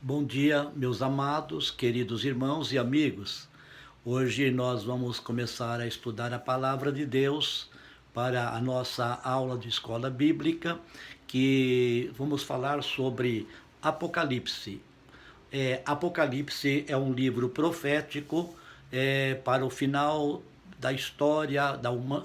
Bom dia, meus amados, queridos irmãos e amigos. Hoje nós vamos começar a estudar a palavra de Deus para a nossa aula de escola bíblica, que vamos falar sobre Apocalipse. Apocalipse é um livro profético para o final da história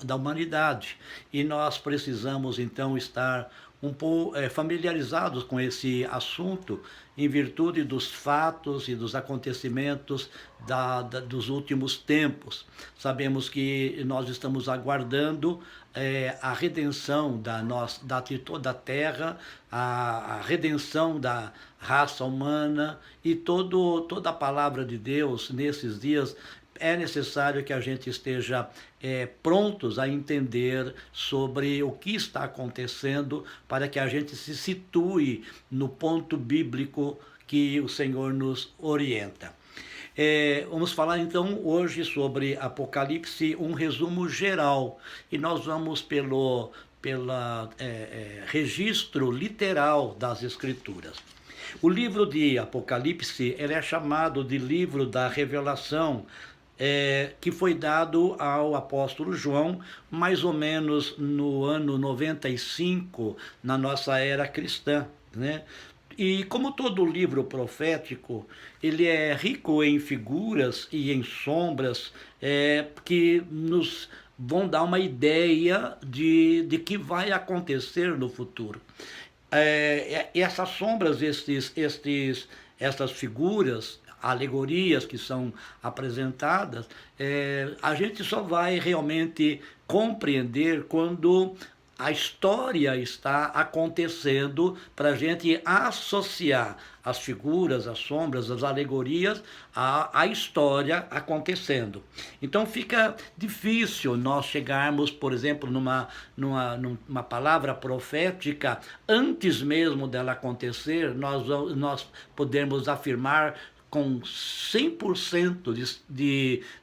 da humanidade. E nós precisamos então estar um pouco familiarizados com esse assunto em virtude dos fatos e dos acontecimentos dos últimos tempos. Sabemos que nós estamos aguardando a redenção de toda a terra, a redenção da raça humana e toda a palavra de Deus nesses dias. É necessário que a gente esteja prontos a entender sobre o que está acontecendo para que a gente se situe no ponto bíblico que o Senhor nos orienta. Vamos falar então hoje sobre Apocalipse, um resumo geral, e nós vamos pelo registro literal das Escrituras. O livro de Apocalipse ele é chamado de livro da revelação, que foi dado ao apóstolo João, mais ou menos no ano 95, na nossa era cristã, né? E como todo livro profético, ele é rico em figuras e em sombras que nos vão dar uma ideia de que vai acontecer no futuro. Essas sombras, essas figuras, alegorias que são apresentadas, a gente só vai realmente compreender quando a história está acontecendo, para a gente associar as figuras, as sombras, as alegorias à história acontecendo. Então fica difícil nós chegarmos, por exemplo, numa palavra profética, antes mesmo dela acontecer, nós podemos afirmar com 100%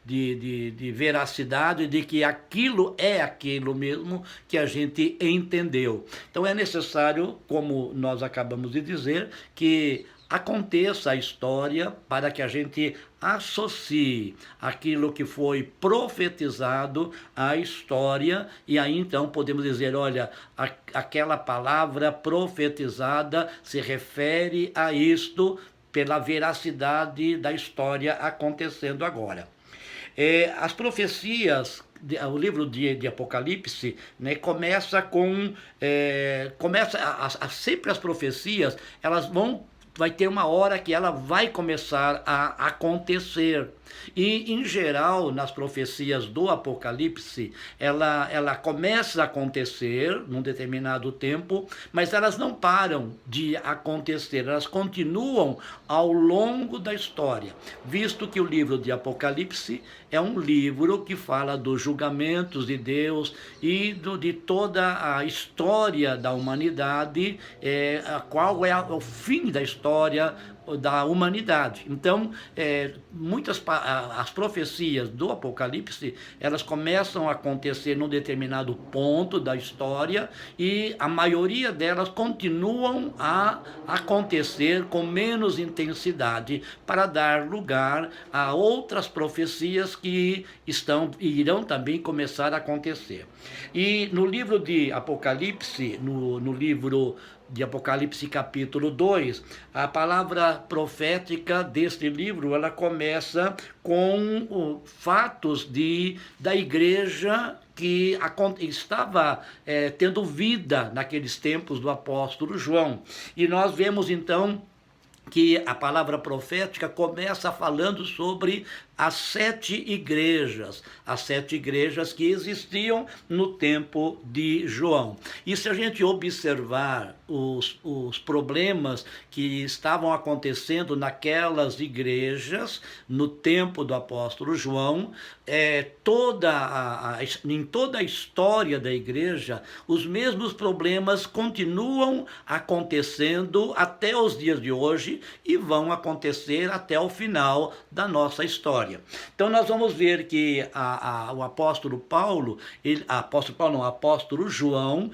de veracidade de que aquilo é aquilo mesmo que a gente entendeu. Então é necessário, como nós acabamos de dizer, que aconteça a história para que a gente associe aquilo que foi profetizado à história, e aí então podemos dizer, olha, aquela palavra profetizada se refere a isto pela veracidade da história acontecendo agora. As profecias, o livro de Apocalipse, né, começa com sempre as profecias, vai ter uma hora que ela vai começar a acontecer. E, em geral, nas profecias do Apocalipse, ela começa a acontecer num determinado tempo, mas elas não param de acontecer, elas continuam ao longo da história, visto que o livro de Apocalipse é um livro que fala dos julgamentos de Deus e de toda a história da humanidade, qual é o fim da história da humanidade. Então, as profecias do Apocalipse, elas começam a acontecer num determinado ponto da história, e a maioria delas continuam a acontecer com menos intensidade, para dar lugar a outras profecias que irão também começar a acontecer. E no livro de Apocalipse, no livro de Apocalipse capítulo 2, a palavra profética deste livro, ela começa com fatos da igreja que estava tendo vida naqueles tempos do apóstolo João. E nós vemos então que a palavra profética começa falando sobre as 7 igrejas que existiam no tempo de João. E se a gente observar os problemas que estavam acontecendo naquelas igrejas no tempo do apóstolo João, em toda a história da igreja, os mesmos problemas continuam acontecendo até os dias de hoje e vão acontecer até o final da nossa história. Então nós vamos ver que o apóstolo João,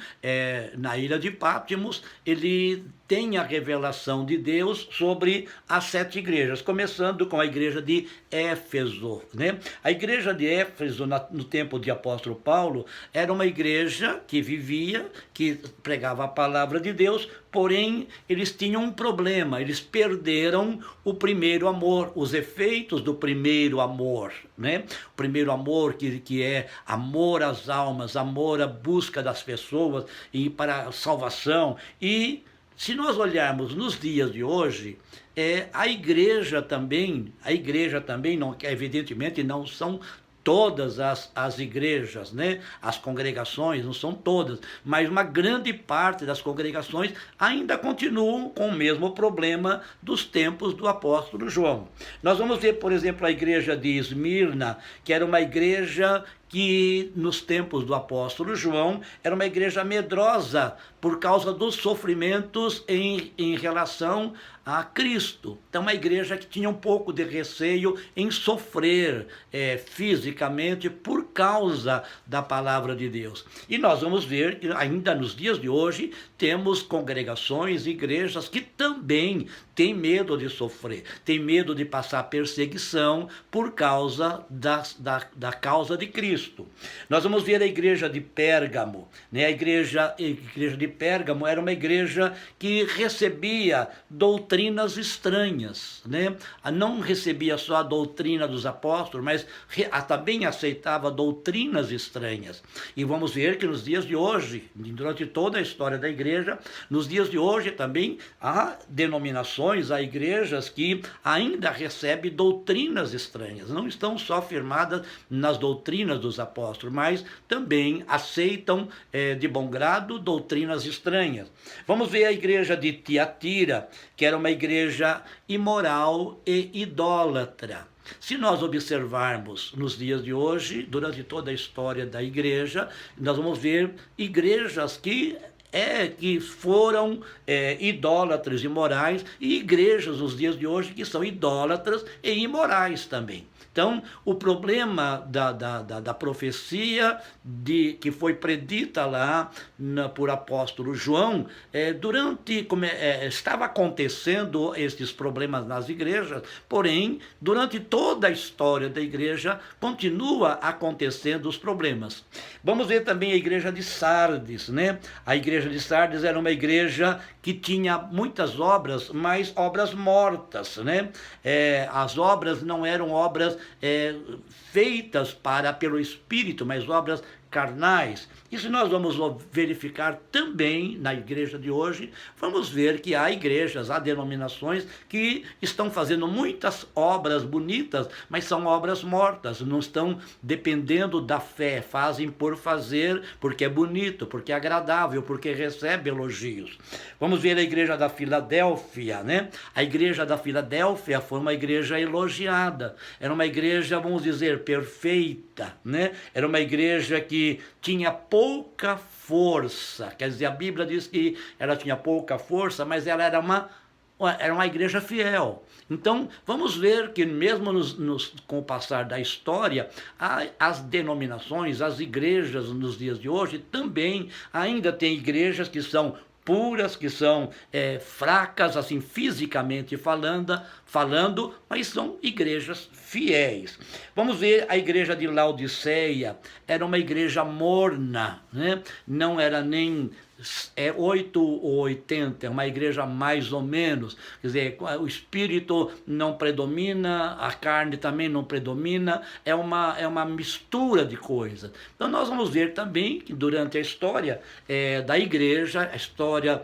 na ilha de Pátimos, ele tem a revelação de Deus sobre as 7 igrejas, começando com a igreja de Éfeso, né? A igreja de Éfeso, no tempo de apóstolo Paulo, era uma igreja que vivia, que pregava a palavra de Deus, porém eles tinham um problema, eles perderam o primeiro amor, os efeitos do primeiro amor, né? O primeiro amor que é amor às almas, amor à busca das pessoas e para a salvação. E se nós olharmos nos dias de hoje, a igreja também, não, evidentemente não são todas as igrejas, né? As congregações, não são todas, mas uma grande parte das congregações ainda continuam com o mesmo problema dos tempos do apóstolo João. Nós vamos ver, por exemplo, a igreja de Esmirna, que era uma igreja que nos tempos do apóstolo João era uma igreja medrosa por causa dos sofrimentos em relação a Cristo. Então, uma igreja que tinha um pouco de receio em sofrer fisicamente por causa da palavra de Deus. E nós vamos ver que ainda nos dias de hoje temos congregações, igrejas que também têm medo de sofrer, têm medo de passar perseguição por causa da causa de Cristo. Nós vamos ver a igreja de Pérgamo, né? A igreja de Pérgamo era uma igreja que recebia doutrinas estranhas, né? Não recebia só a doutrina dos apóstolos, mas também aceitava doutrinas estranhas. E vamos ver que nos dias de hoje, durante toda a história da igreja, nos dias de hoje também há denominações, há igrejas que ainda recebem doutrinas estranhas, não estão só firmadas nas doutrinas dos apóstolos, mas também aceitam de bom grado doutrinas estranhas. Vamos ver a igreja de Tiatira, que era uma igreja imoral e idólatra. Se nós observarmos nos dias de hoje, durante toda a história da igreja, nós vamos ver igrejas que foram idólatras imorais, e igrejas nos dias de hoje que são idólatras e imorais também. Então, o problema da profecia que foi predita lá por apóstolo João, estava acontecendo esses problemas nas igrejas, porém, durante toda a história da igreja, continua acontecendo os problemas. Vamos ver também a igreja de Sardes, né? A igreja de Sardes era uma igreja que tinha muitas obras, mas obras mortas, né? As obras não eram obras feitas pelo Espírito, mas obras carnais. Isso nós vamos verificar também na igreja de hoje. Vamos ver que há igrejas, há denominações que estão fazendo muitas obras bonitas, mas são obras mortas, não estão dependendo da fé, fazem por fazer, porque é bonito, porque é agradável, porque recebe elogios. Vamos ver a igreja da Filadélfia, né? A igreja da Filadélfia foi uma igreja elogiada, era uma igreja, vamos dizer, perfeita, né? Era uma igreja que tinha pouca força, quer dizer, a Bíblia diz que ela tinha pouca força, mas ela era uma igreja fiel. Então, vamos ver que mesmo com o passar da história, as denominações, as igrejas nos dias de hoje, também ainda tem igrejas que são puras, que são fracas, assim, fisicamente falando, mas são igrejas fiéis. Vamos ver a igreja de Laodiceia, era uma igreja morna, né? Não era nem 8 ou 80, é uma igreja mais ou menos, quer dizer, o espírito não predomina, a carne também não predomina, é uma mistura de coisas. Então nós vamos ver também que durante a história da igreja, a história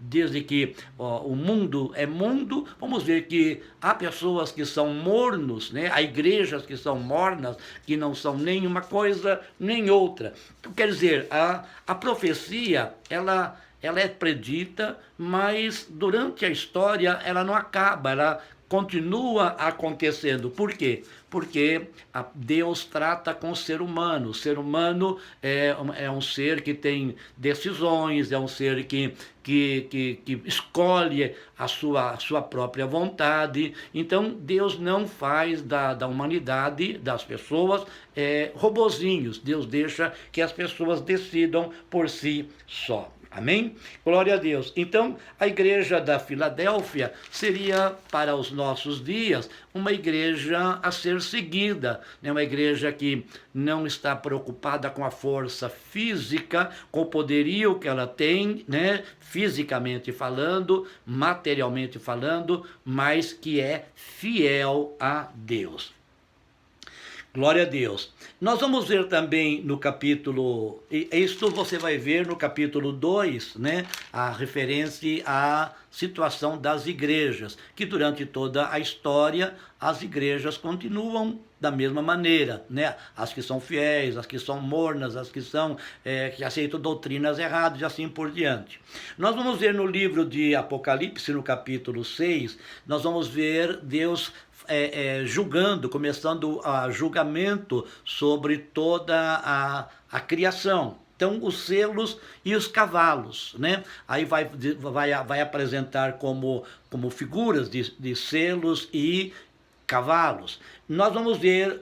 desde que o mundo é mundo, vamos ver que há pessoas que são mornos, né? Há igrejas que são mornas, que não são nem uma coisa nem outra. Então, quer dizer, a profecia, ela é predita, mas durante a história ela não acaba, ela continua acontecendo. Por quê? Porque Deus trata com o ser humano. O ser humano é um ser que tem decisões, é um ser que escolhe a sua própria vontade. Então, Deus não faz da humanidade, das pessoas, robozinhos. Deus deixa que as pessoas decidam por si só. Amém? Glória a Deus. Então, a igreja da Filadélfia seria, para os nossos dias, uma igreja a ser seguida, né? Uma igreja que não está preocupada com a força física, com o poderio que ela tem, né? Fisicamente falando, materialmente falando, mas que é fiel a Deus. Glória a Deus. Nós vamos ver também no capítulo, isto você vai ver no capítulo 2, né, a referência à situação das igrejas, que durante toda a história as igrejas continuam da mesma maneira, né? As que são fiéis, as que são mornas, as que são que aceitam doutrinas erradas e assim por diante. Nós vamos ver no livro de Apocalipse, no capítulo 6, nós vamos ver Deus julgando, começando a julgamento sobre toda a criação. Então, os selos e os cavalos, né? Aí vai apresentar como figuras de selos e cavalos. Nós vamos ver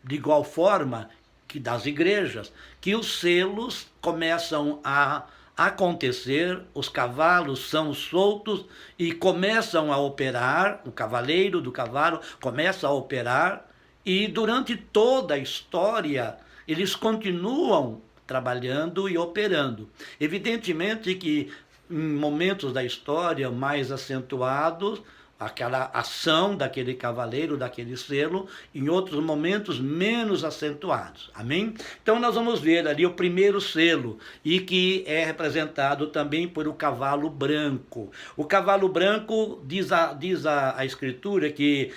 de igual forma que das igrejas, que os selos começam a acontecer, os cavalos são soltos e começam a operar, o cavaleiro do cavalo começa a operar, e durante toda a história eles continuam trabalhando e operando. Evidentemente que em momentos da história mais acentuados, aquela ação daquele cavaleiro, daquele selo, em outros momentos menos acentuados. Amém? Então nós vamos ver ali o primeiro selo, e que é representado também por o cavalo branco. O cavalo branco, diz a Escritura, que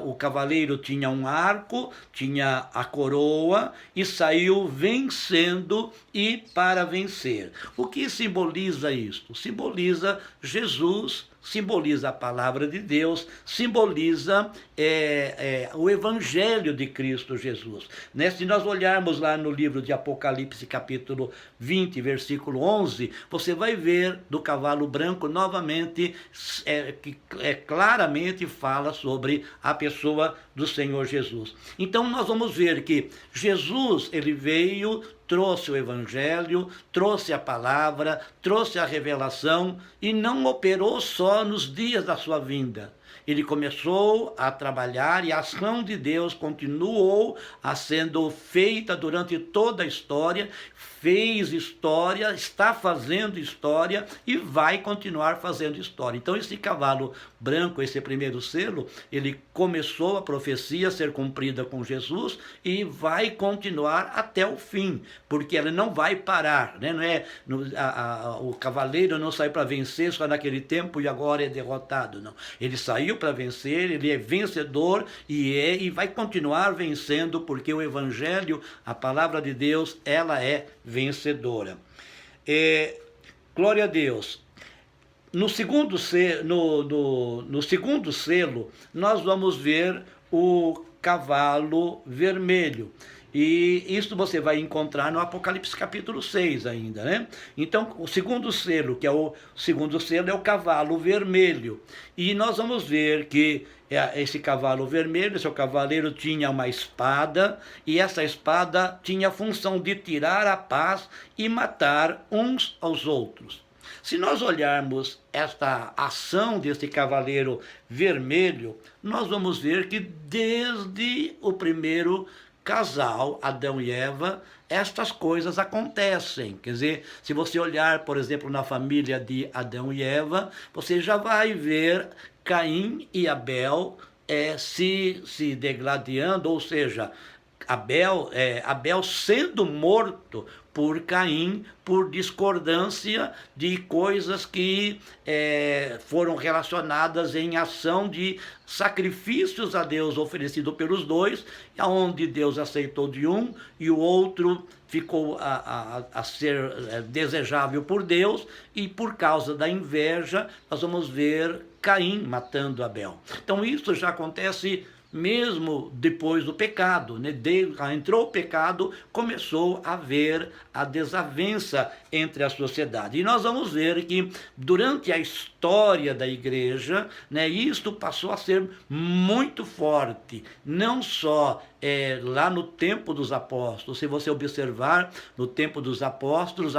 o cavaleiro tinha um arco, tinha a coroa, e saiu vencendo e para vencer. O que simboliza isto? Simboliza Jesus, simboliza a palavra de Deus, simboliza o Evangelho de Cristo Jesus. Né? Se nós olharmos lá no livro de Apocalipse, capítulo 20, versículo 11, você vai ver do cavalo branco novamente, que claramente fala sobre a pessoa do Senhor Jesus. Então nós vamos ver que Jesus, ele veio, trouxe o Evangelho, trouxe a palavra, trouxe a revelação, e não operou só nos dias da sua vinda. Ele começou a trabalhar, e a ação de Deus continuou a sendo feita durante toda a história, fez história, está fazendo história e vai continuar fazendo história. Então esse cavalo branco, esse primeiro selo, ele começou a profecia a ser cumprida com Jesus e vai continuar até o fim, porque ela não vai parar, né? O cavaleiro não saiu para vencer só naquele tempo e agora é derrotado, não. Ele saiu para vencer, ele é vencedor e vai continuar vencendo, porque o Evangelho, a palavra de Deus, ela é vencedora. Glória a Deus. No segundo selo, nós vamos ver o cavalo vermelho. E isso você vai encontrar no Apocalipse capítulo 6 ainda, né? Então, o segundo selo, que é o segundo selo, é o cavalo vermelho. E nós vamos ver que esse cavalo vermelho, seu cavaleiro tinha uma espada, e essa espada tinha a função de tirar a paz e matar uns aos outros. Se nós olharmos esta ação desse cavaleiro vermelho, nós vamos ver que desde o primeiro casal, Adão e Eva, estas coisas acontecem. Quer dizer, se você olhar, por exemplo, na família de Adão e Eva, você já vai ver Caim e Abel se degladiando, ou seja, Abel sendo morto por Caim, por discordância de coisas que foram relacionadas em ação de sacrifícios a Deus oferecido pelos dois, onde Deus aceitou de um e o outro ficou a ser desejável por Deus, e por causa da inveja nós vamos ver Caim matando Abel. Então isso já acontece mesmo depois do pecado, né? Entrou o pecado, começou a haver a desavença entre a sociedade. E nós vamos ver que durante a história da igreja, né, isto passou a ser muito forte, não só lá no tempo dos apóstolos. Se você observar, no tempo dos apóstolos,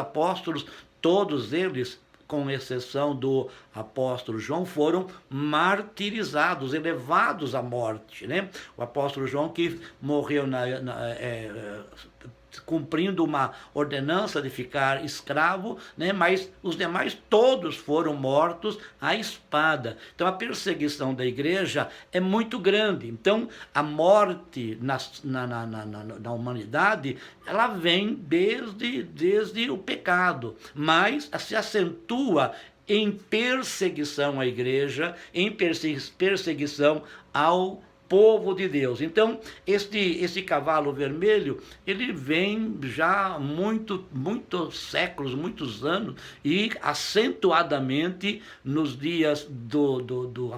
todos eles, com exceção do apóstolo João, foram martirizados, elevados à morte, né? O apóstolo João, que morreu cumprindo uma ordenança de ficar escravo, né? Mas os demais todos foram mortos à espada. Então a perseguição da igreja é muito grande. Então a morte na humanidade, ela vem desde o pecado, mas se acentua em perseguição à igreja, em perseguição ao povo de Deus. Então, esse cavalo vermelho, ele vem já muitos séculos, muitos anos, e acentuadamente nos dias dos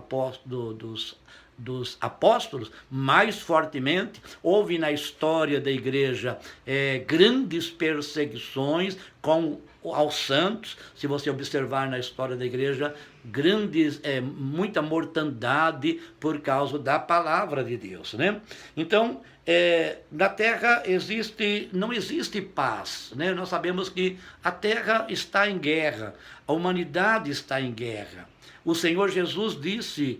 apóstolos, mais fortemente. Houve na história da igreja grandes perseguições aos santos. Se você observar na história da igreja, muita mortandade por causa da palavra de Deus, né? Então, na terra não existe paz, né? Nós sabemos que a terra está em guerra, a humanidade está em guerra. O Senhor Jesus disse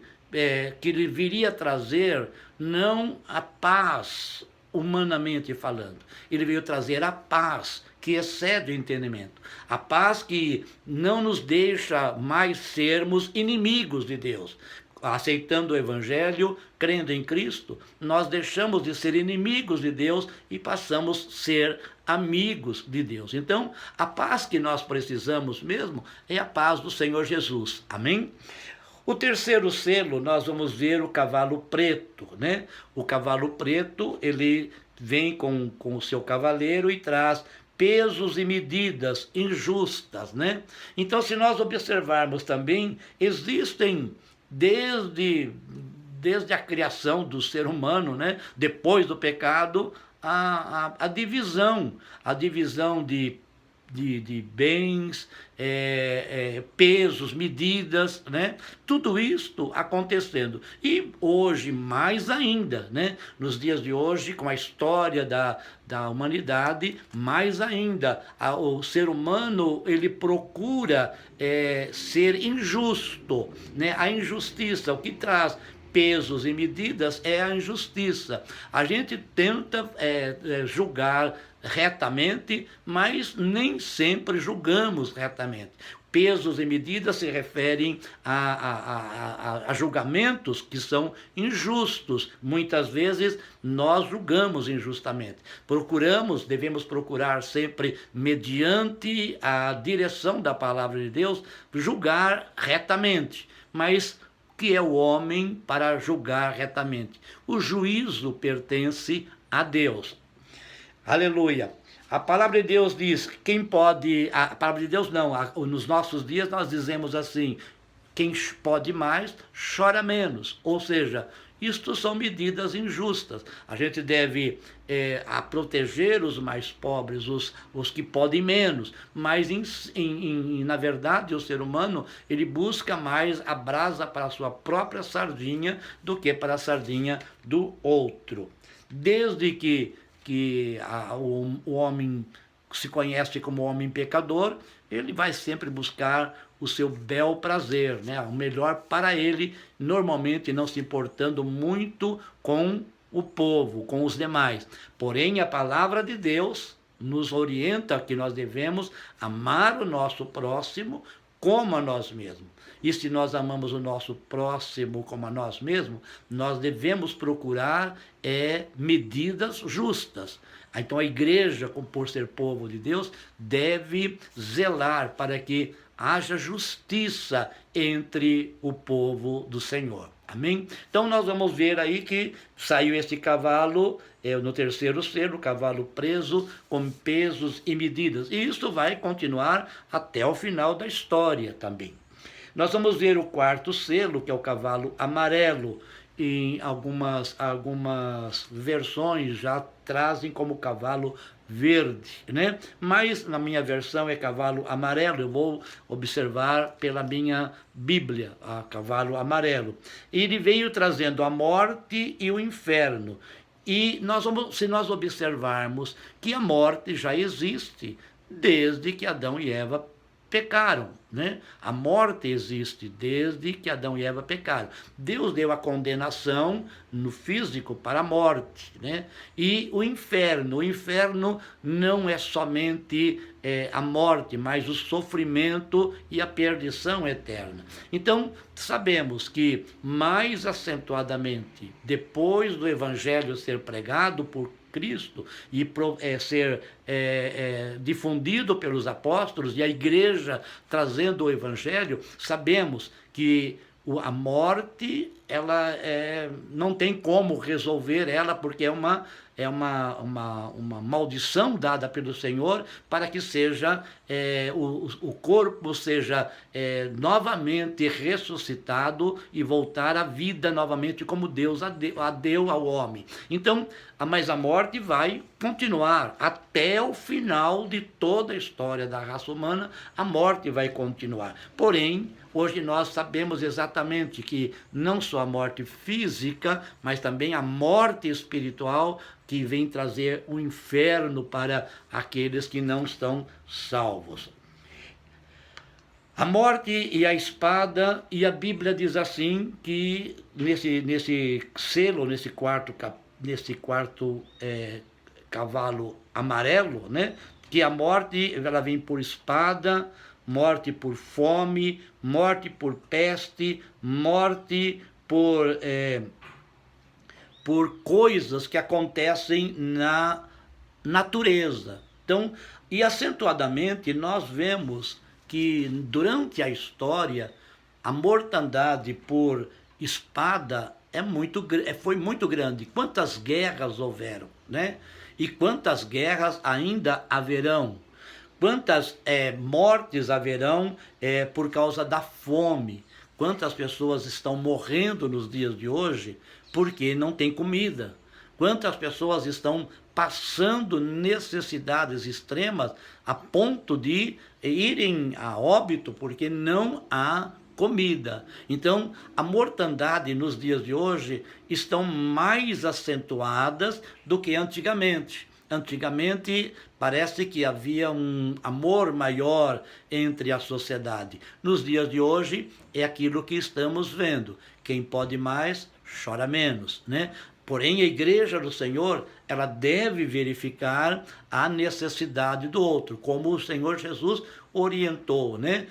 que ele viria trazer não a paz humanamente falando, ele veio trazer a paz que excede o entendimento, a paz que não nos deixa mais sermos inimigos de Deus. Aceitando o Evangelho, crendo em Cristo, nós deixamos de ser inimigos de Deus e passamos a ser amigos de Deus. Então, a paz que nós precisamos mesmo é a paz do Senhor Jesus. Amém? O terceiro selo, nós vamos ver o cavalo preto, né? O cavalo preto, ele vem com o seu cavaleiro e traz pesos e medidas injustas, né? Então, se nós observarmos também, existem desde a criação do ser humano, né? Depois do pecado, a divisão de bens, pesos, medidas, né? Tudo isto acontecendo. E hoje, mais ainda, né? Nos dias de hoje, com a história da humanidade, mais ainda, o ser humano, ele procura ser injusto, né? A injustiça, o que traz pesos e medidas é a injustiça. A gente tenta julgar retamente, mas nem sempre julgamos retamente. Pesos e medidas se referem a julgamentos que são injustos. Muitas vezes nós julgamos injustamente. Devemos procurar sempre, mediante a direção da palavra de Deus, julgar retamente. Mas que é o homem para julgar retamente? O juízo pertence a Deus. Aleluia. A palavra de Deus diz, a palavra de Deus não, nos nossos dias nós dizemos assim, quem pode mais, chora menos. Ou seja, isto são medidas injustas. A gente deve proteger os mais pobres, os que podem menos, mas na verdade o ser humano, ele busca mais a brasa para a sua própria sardinha do que para a sardinha do outro. Desde que o homem se conhece como homem pecador, ele vai sempre buscar o seu bel prazer, né? O melhor para ele, normalmente não se importando muito com o povo, com os demais. Porém, a palavra de Deus nos orienta que nós devemos amar o nosso próximo como a nós mesmos. E se nós amamos o nosso próximo como a nós mesmos, nós devemos procurar medidas justas. Então a igreja, por ser povo de Deus, deve zelar para que haja justiça entre o povo do Senhor. Amém? Então nós vamos ver aí que saiu esse cavalo, no terceiro selo, o cavalo preso com pesos e medidas. E isso vai continuar até o final da história também. Nós vamos ver o quarto selo, que é o cavalo amarelo. em algumas versões já trazem como cavalo verde, né? Mas na minha versão é cavalo amarelo. Eu vou observar pela minha Bíblia, a cavalo amarelo. E ele veio trazendo a morte e o inferno. E se nós observarmos que a morte já existe desde que Adão e Eva pecaram, né? A morte existe desde que Adão e Eva pecaram. Deus deu a condenação no físico para a morte, né? E o inferno não é somente a morte, mas o sofrimento e a perdição eterna. Então, sabemos que mais acentuadamente, depois do evangelho ser pregado por Cristo e ser difundido pelos apóstolos e a igreja trazendo o evangelho, sabemos que a morte ela não tem como resolver ela, porque é uma maldição dada pelo Senhor para que seja o corpo seja novamente ressuscitado e voltar à vida novamente como Deus a deu ao homem. Então, mas a morte vai continuar até o final de toda a história da raça humana. A morte vai continuar. Porém, hoje nós sabemos exatamente que não só a morte física, mas também a morte espiritual que vem trazer o inferno para aqueles que não estão salvos. A morte e a espada, e a Bíblia diz assim, que nesse selo, nesse quarto cavalo amarelo, né, que a morte ela vem por espada, morte por fome, morte por peste, morte por coisas que acontecem na natureza. Então, e acentuadamente nós vemos que durante a história a mortandade por espada foi muito grande. Quantas guerras houveram, né? E quantas guerras ainda haverão? Quantas mortes haverão por causa da fome? Quantas pessoas estão morrendo nos dias de hoje porque não tem comida? Quantas pessoas estão passando necessidades extremas a ponto de irem a óbito porque não há comida? Então, a mortandade nos dias de hoje estão mais acentuadas do que antigamente. Antigamente, parece que havia um amor maior entre a sociedade. Nos dias de hoje, é aquilo que estamos vendo. Quem pode mais, chora menos, né? Porém, a igreja do Senhor, ela deve verificar a necessidade do outro, como o Senhor Jesus orientou, né?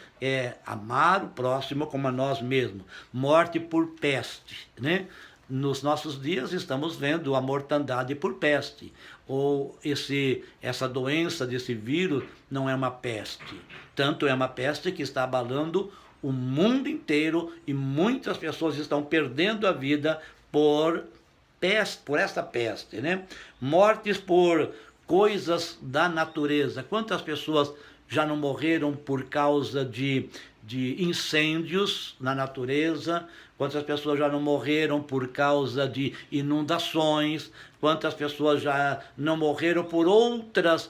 Amar o próximo como a nós mesmos. Morte por peste, né? Nos nossos dias estamos vendo a mortandade por peste, ou essa doença desse vírus não é uma peste, tanto é uma peste que está abalando o mundo inteiro e muitas pessoas estão perdendo a vida por essa peste, né? Mortes por coisas da natureza. Quantas pessoas já não morreram por causa de incêndios na natureza? Quantas pessoas já não morreram por causa de inundações? Quantas pessoas já não morreram por outras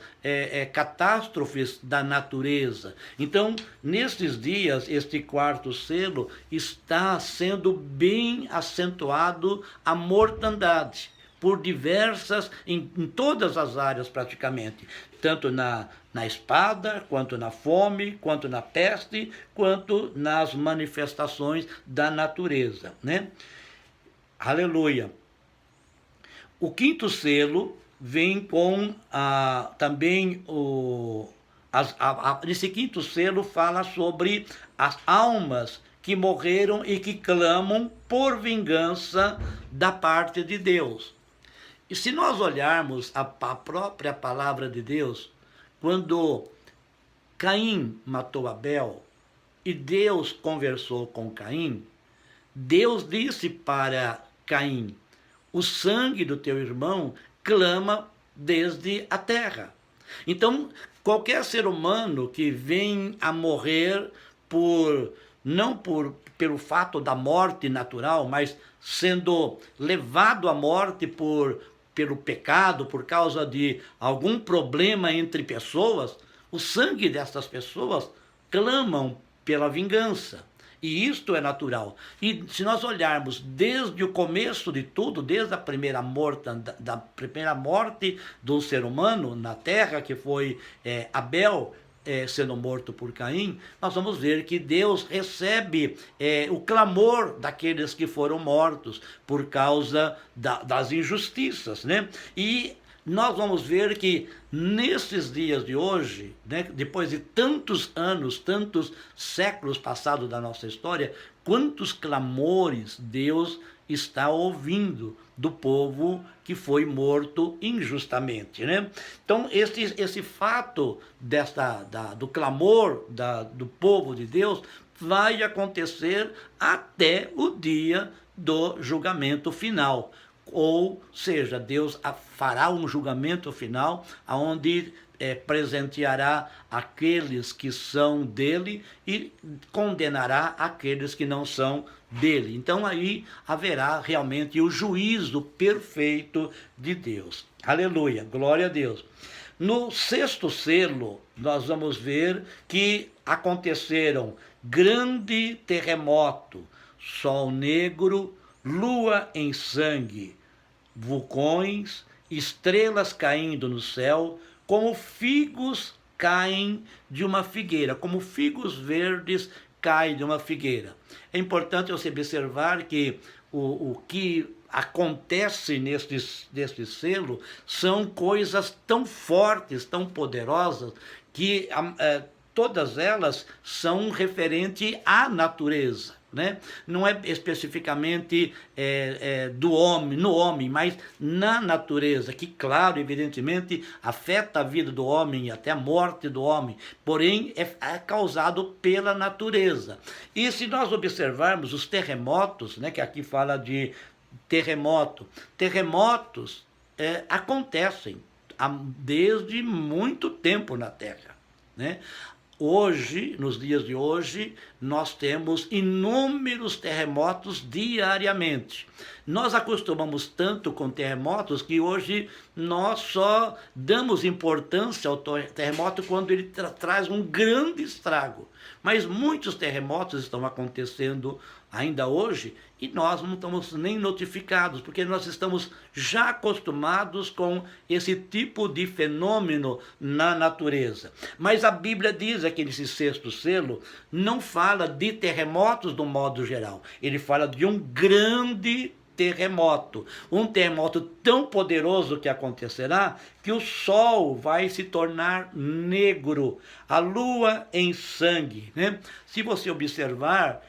catástrofes da natureza? Então, nesses dias, este quarto selo está sendo bem acentuado a mortandade por diversas, em todas as áreas praticamente, tanto na espada, quanto na fome, quanto na peste, quanto nas manifestações da natureza, né? Aleluia. O quinto selo vem com também nesse quinto selo fala sobre as almas que morreram e que clamam por vingança da parte de Deus. E se nós olharmos a própria palavra de Deus, quando Caim matou Abel e Deus conversou com Caim, Deus disse para Caim: o sangue do teu irmão clama desde a terra. Então, qualquer ser humano que vem a morrer por não pelo fato da morte natural, mas sendo levado à morte pelo pecado, por causa de algum problema entre pessoas, o sangue dessas pessoas clamam pela vingança. E isto é natural. E se nós olharmos desde o começo de tudo, desde a primeira morte, da primeira morte do ser humano na terra, que foi Abel, sendo morto por Caim, nós vamos ver que Deus recebe o clamor daqueles que foram mortos por causa das injustiças, né? E nós vamos ver que nesses dias de hoje, né, depois de tantos anos, tantos séculos passados da nossa história, quantos clamores Deus está ouvindo do povo que foi morto injustamente, né? Então, esse fato do clamor do povo de Deus vai acontecer até o dia do julgamento final. Ou seja, Deus fará um julgamento final, onde presenteará aqueles que são dele e condenará aqueles que não são dele. Então aí haverá realmente o juízo perfeito de Deus. Aleluia, glória a Deus. No sexto selo, nós vamos ver que aconteceram grande terremoto, sol negro, lua em sangue, vulcões, estrelas caindo no céu, como figos caem de uma figueira, como figos verdes caem de uma figueira. É importante você observar que o que acontece neste selo são coisas tão fortes, tão poderosas, que todas elas são referentes à natureza, né? Não é especificamente do homem, no homem, mas na natureza, que, claro, evidentemente, afeta a vida do homem e até a morte do homem, porém é causado pela natureza. E se nós observarmos os terremotos, né, que aqui fala de terremotos acontecem desde muito tempo na Terra, né? Hoje, nos dias de hoje, nós temos inúmeros terremotos diariamente. Nós acostumamos tanto com terremotos que hoje nós só damos importância ao terremoto quando ele traz um grande estrago. Mas muitos terremotos estão acontecendo ainda hoje e nós não estamos nem notificados, porque nós estamos já acostumados com esse tipo de fenômeno na natureza. Mas a Bíblia diz aqui nesse sexto selo, não fala de terremotos do modo geral, ele fala de um grande terremoto, um terremoto tão poderoso que acontecerá que o sol vai se tornar negro, a lua em sangue, né? Se você observar,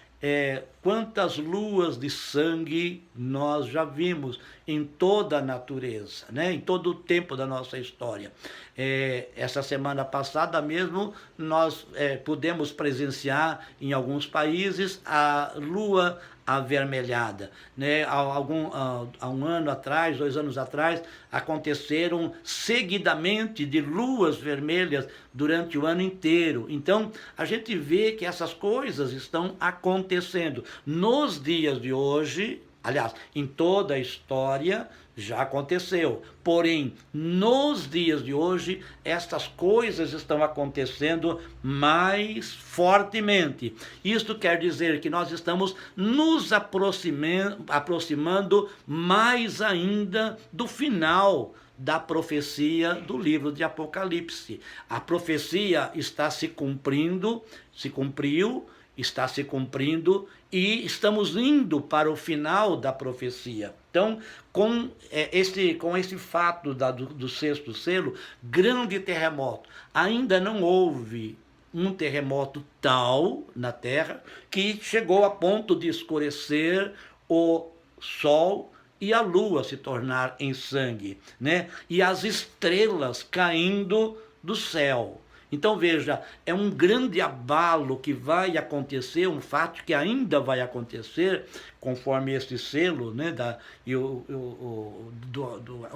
quantas luas de sangue nós já vimos em toda a natureza, né? Em todo o tempo da nossa história. Essa semana passada mesmo nós pudemos presenciar em alguns países a lua avermelhada, né? Há um ano atrás, 2 anos atrás, aconteceram seguidamente de luas vermelhas durante o ano inteiro. Então, a gente vê que essas coisas estão acontecendo. Nos dias de hoje, aliás, em toda a história, já aconteceu. Porém, nos dias de hoje, estas coisas estão acontecendo mais fortemente. Isto quer dizer que nós estamos nos aproximando mais ainda do final da profecia do livro de Apocalipse. A profecia está se cumprindo, está se cumprindo e estamos indo para o final da profecia. Então, com esse fato do sexto selo, grande terremoto, ainda não houve um terremoto tal na Terra que chegou a ponto de escurecer o sol e a lua se tornar em sangue, né? E as estrelas caindo do céu. Então veja, é um grande abalo que vai acontecer, um fato que ainda vai acontecer, conforme esse selo, né, o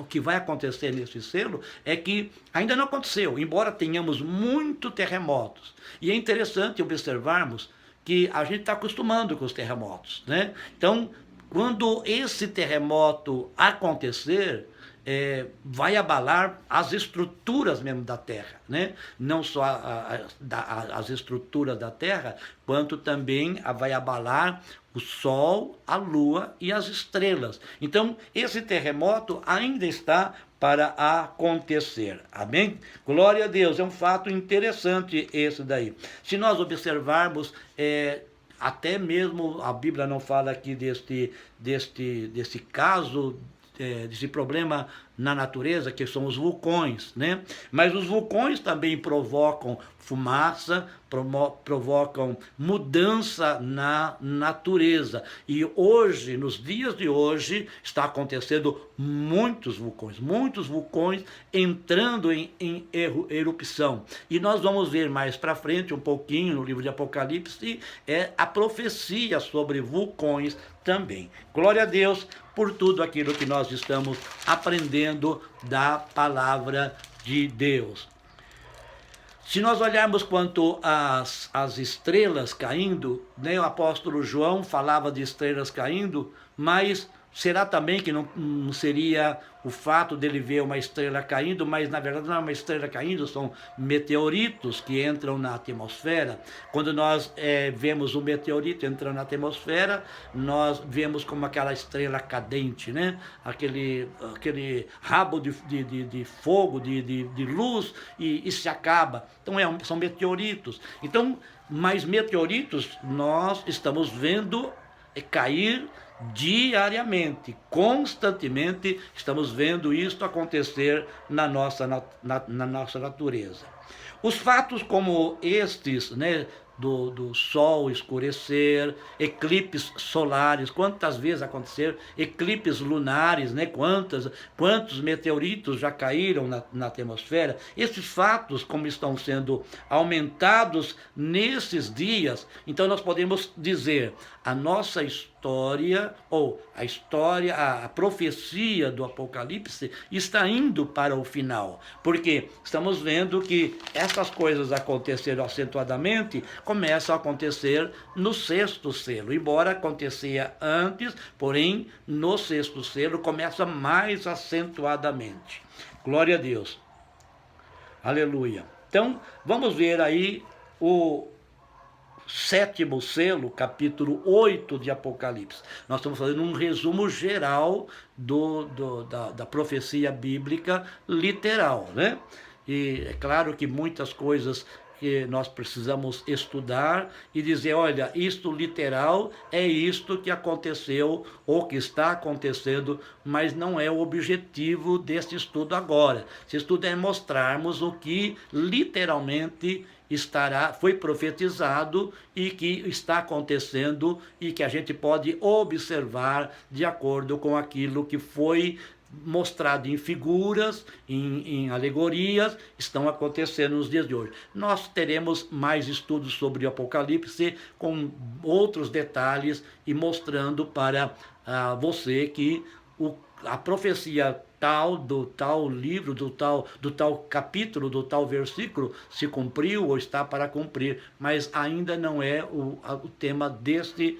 que vai acontecer nesse selo é que ainda não aconteceu, embora tenhamos muitos terremotos. E é interessante observarmos que a gente está acostumando com os terremotos, né? Então, quando esse terremoto acontecer, vai abalar as estruturas mesmo da Terra, né? Não só as estruturas da Terra, quanto também vai abalar o Sol, a Lua e as estrelas. Então, esse terremoto ainda está para acontecer. Amém? Glória a Deus, é um fato interessante esse daí. Se nós observarmos, até mesmo a Bíblia não fala aqui desse caso, desse problema na natureza, que são os vulcões, né? Mas os vulcões também provocam fumaça, provocam mudança na natureza. E hoje, nos dias de hoje, está acontecendo muitos vulcões entrando em erupção. E nós vamos ver mais para frente, um pouquinho, no livro de Apocalipse, a profecia sobre vulcões também. Glória a Deus por tudo aquilo que nós estamos aprendendo da palavra de Deus. Se nós olharmos quanto às estrelas caindo, né, o apóstolo João falava de estrelas caindo, mas será também que não seria o fato dele ver uma estrela caindo, mas na verdade não é uma estrela caindo, são meteoritos que entram na atmosfera. Quando nós vemos um meteorito entrando na atmosfera, nós vemos como aquela estrela cadente, né? Aquele rabo de fogo, de luz, e se acaba. Então são meteoritos. Então, mas meteoritos nós estamos vendo cair diariamente, constantemente estamos vendo isso acontecer na nossa natureza. Os fatos como estes, né, do sol escurecer, eclipses solares, quantas vezes aconteceram, eclipses lunares, né, quantos meteoritos já caíram na atmosfera, esses fatos como estão sendo aumentados nesses dias, então nós podemos dizer, a nossa história, ou a profecia do Apocalipse está indo para o final, porque estamos vendo que essas coisas aconteceram acentuadamente, começam a acontecer no sexto selo, embora acontecia antes, porém no sexto selo começa mais acentuadamente. Glória a Deus. Aleluia. Então, vamos ver aí o sétimo selo, capítulo 8 de Apocalipse. Nós estamos fazendo um resumo geral da profecia bíblica literal, né? E é claro que muitas coisas que nós precisamos estudar e dizer, olha, isto literal é isto que aconteceu ou que está acontecendo, mas não é o objetivo desse estudo agora. Esse estudo é mostrarmos o que literalmente foi profetizado e que está acontecendo e que a gente pode observar de acordo com aquilo que foi mostrado em figuras, em alegorias, estão acontecendo nos dias de hoje. Nós teremos mais estudos sobre o Apocalipse com outros detalhes e mostrando para você que a profecia do tal livro, do tal capítulo, do tal versículo se cumpriu ou está para cumprir, mas ainda não é o tema desse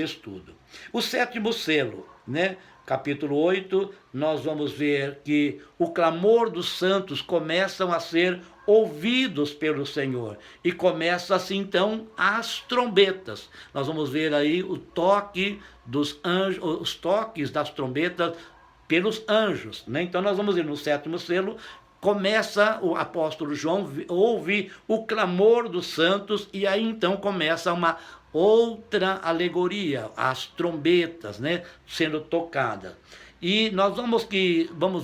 estudo. O sétimo selo, né? Capítulo 8, nós vamos ver que o clamor dos santos começam a ser ouvidos pelo Senhor. E começa assim então as trombetas. Nós vamos ver aí o toque dos anjos, os toques das trombetas pelos anjos, né? Então nós vamos ver no sétimo selo, começa o apóstolo João ouvir o clamor dos santos, e aí então começa uma outra alegoria, as trombetas, né, sendo tocadas. E nós vamos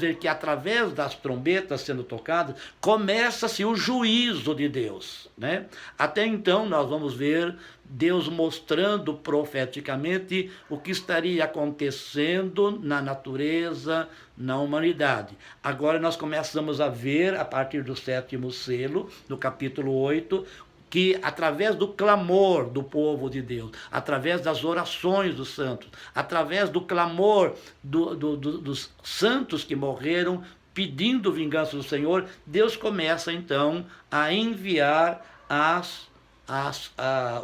ver que através das trombetas sendo tocadas, começa-se o juízo de Deus, né? Até então nós vamos ver Deus mostrando profeticamente o que estaria acontecendo na natureza, na humanidade. Agora nós começamos a ver, a partir do sétimo selo, no capítulo 8, que através do clamor do povo de Deus, através das orações dos santos, através do clamor dos santos que morreram, pedindo vingança do Senhor, Deus começa então a enviar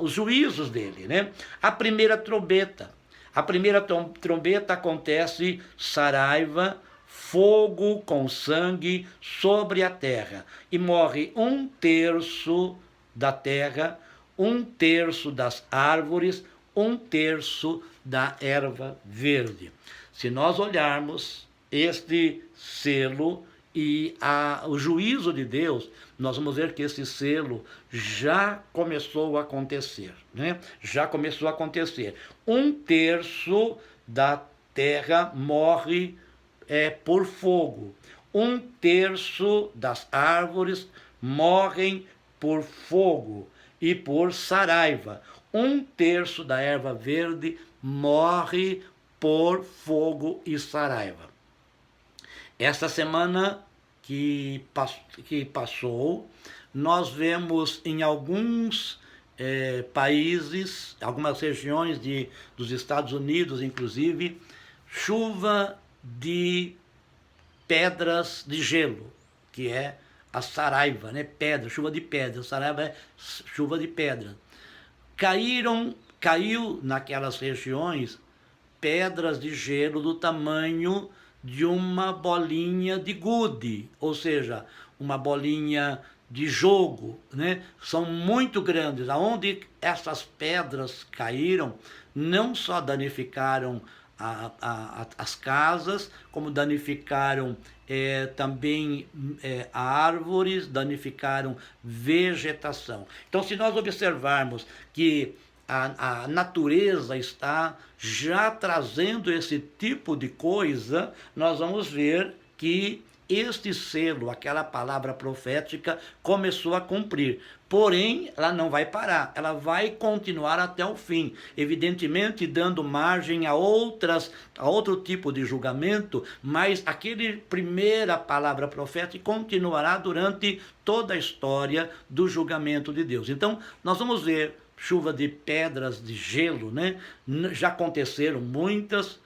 os juízos dele, né? A primeira trombeta. A primeira trombeta acontece saraiva, fogo com sangue sobre a terra. E morre 1/3 da terra, 1/3 das árvores, 1/3 da erva verde. Se nós olharmos este selo e o juízo de Deus, nós vamos ver que esse selo já começou a acontecer, né? Já começou a acontecer. 1/3 da terra morre por fogo. 1/3 das árvores morrem por fogo e por saraiva. 1/3 da erva verde morre por fogo e saraiva. Esta semana que passou, nós vemos em alguns países, algumas regiões dos Estados Unidos, inclusive, chuva de pedras de gelo, que é a saraiva, né? Pedra, chuva de pedra. Saraiva é chuva de pedra. Caiu naquelas regiões pedras de gelo do tamanho de uma bolinha de gude, ou seja, uma bolinha de jogo, né? São muito grandes. Aonde essas pedras caíram, não só danificaram as casas, como danificaram também árvores, danificaram vegetação. Então, se nós observarmos que a natureza está já trazendo esse tipo de coisa, nós vamos ver que este selo, aquela palavra profética, começou a cumprir. Porém, ela não vai parar, ela vai continuar até o fim, evidentemente dando margem a outro tipo de julgamento, mas aquele primeira palavra profética continuará durante toda a história do julgamento de Deus. Então, nós vamos ver chuva de pedras de gelo, né? Já aconteceram muitas,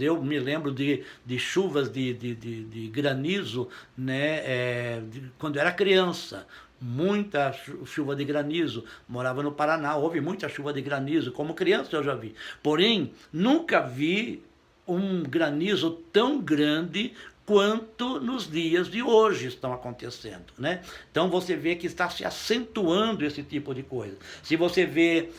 eu me lembro de chuvas de granizo, né? Quando eu era criança, muita chuva de granizo. Morava no Paraná, houve muita chuva de granizo, como criança eu já vi. Porém, nunca vi um granizo tão grande quanto nos dias de hoje estão acontecendo, né? Então você vê que está se acentuando esse tipo de coisa. Se você vê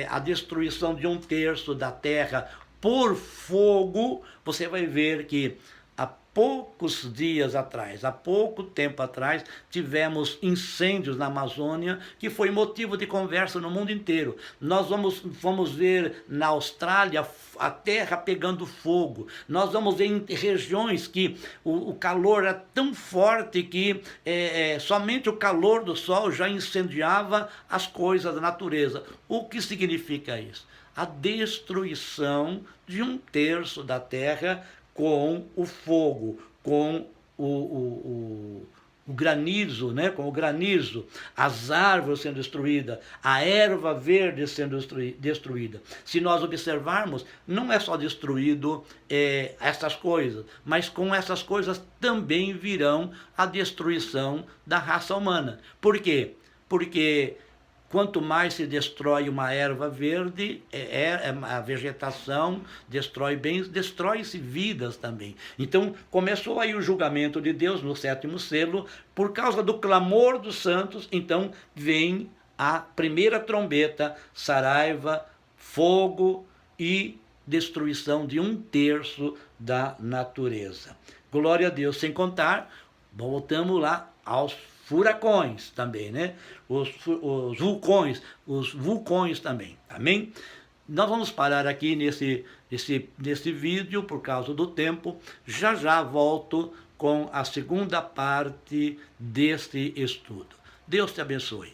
a destruição de 1/3 da terra por fogo, você vai ver que há poucos dias atrás, há pouco tempo atrás, tivemos incêndios na Amazônia, que foi motivo de conversa no mundo inteiro. Nós vamos ver na Austrália a terra pegando fogo. Nós vamos ver em regiões que o calor é tão forte que somente o calor do sol já incendiava as coisas da natureza. O que significa isso? A destruição de 1/3 da terra com o fogo, com o granizo, né? Com o granizo, as árvores sendo destruídas, a erva verde sendo destruída. Se nós observarmos, não é só destruído essas coisas, mas com essas coisas também virão a destruição da raça humana. Por quê? Porque quanto mais se destrói uma erva verde, a vegetação destrói bens, destrói-se vidas também. Então, começou aí o julgamento de Deus no 7º selo, por causa do clamor dos santos. Então, vem a primeira trombeta, saraiva, fogo e destruição de 1/3 da natureza. Glória a Deus, sem contar, voltamos lá aos furacões também, né? Os vulcões também, amém? Nós vamos parar aqui nesse vídeo por causa do tempo. Já volto com a segunda parte deste estudo. Deus te abençoe.